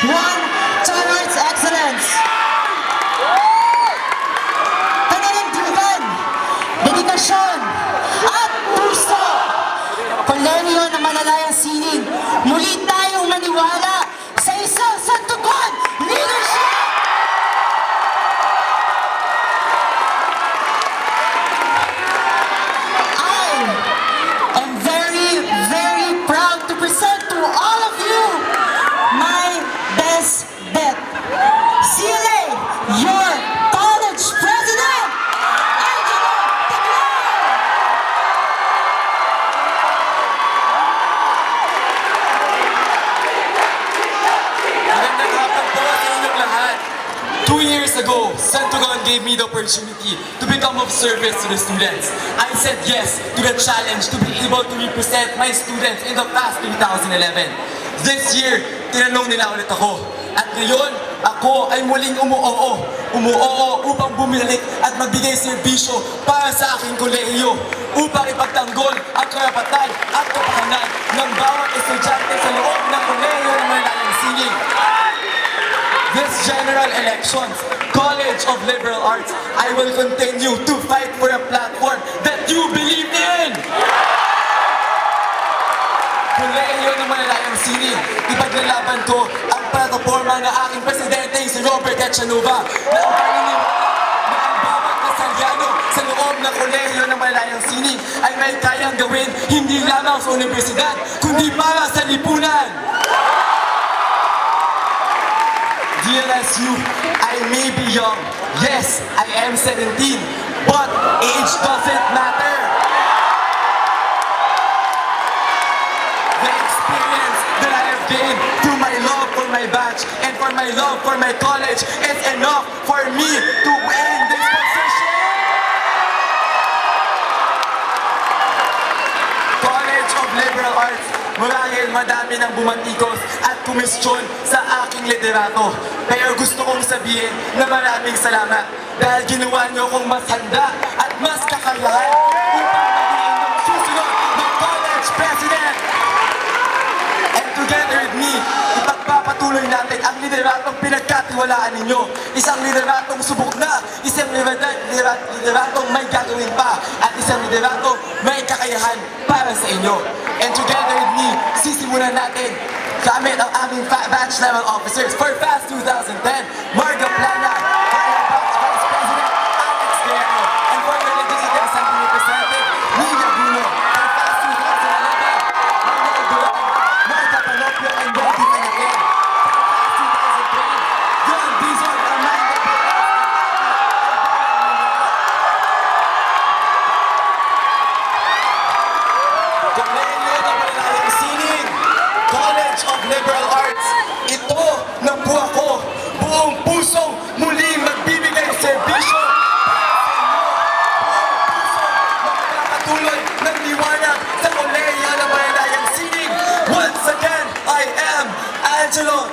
one towards excellence. Pananindigan, dedikasyon, at puso. Kolehiyo ng Malalayang Sining, muli tayong maniwala sa isang santukan leadership! I am very, very proud to present to all of you my best bet. CLA, your college president, Angelo Tigran! Magandang hapon po sa inyong lahat. 2 years ago, Santugan gave me the opportunity to become of service to the students. I said yes to the challenge to be able to represent my students in the past 2011. This year, tinanong nila ulit ako. At ngayon, ako ay muling umuoo. Umuoo upang bumalik at magbigay serbisyo para sa aking kolehiyo upang ipagtanggol ang karapatan at kapakanan ng bawat estudyante sa loob ng kolehiyo ng Malalayang Sining. This general elections, College of Liberal Arts, I will continue to fight for a platform that you believe in! Kolehiyo ng Malalayang Sining, ipaglalaban ko ang plataforma ng aking presidente si Robert Echanova na ang paniniwala na ang bawat kasalyano sa loob ng Kolehiyo ng Malalayang Sining ay may kayang gawin hindi lamang sa universidad, kundi para sa lipunan! DLSU, I may be young. Yes, I am 17. But age doesn't matter. The experience that I have gained through my love for my batch and for my love for my college is enough for me to win this position. College of Liberal Arts, marahil madami ng bumatikos at kumistyon sa aking liderato. Pero gusto kong sabihin na maraming salamat dahil ginawa niyo akong mas handa at mas kakayahan upang maging inyong susunod na college president. And together with me, ipagpapatuloy natin ang lideratong pinagkatiwalaan ninyo. Isang lideratong subok na, isang lideratong may gagawin pa, at isang lideratong may kakayahan para sa inyo. And together with me, sisimulan natin gamit ang aming batch level officers for FAST 2010, Marga Plana, Kaya Batch Vice President Alex Guerrero, and for the Legislative Assembly Representative, Nina Bruno, for FAST 2011, Manuel Duran, Marta Panopio, and Wendy Peñaquén, for FAST 2003, John Dizon, Amanda Perez, Kolehiyo ng Malalayang Sining, College of Liberal Arts, ito na po ako, buong pusong muling magbibigay serbisyo para sa inyo. Buong puso magpapatuloy ng liwanag sa Kolehiyo ng Malalayang Sining. Once again, I am Angelo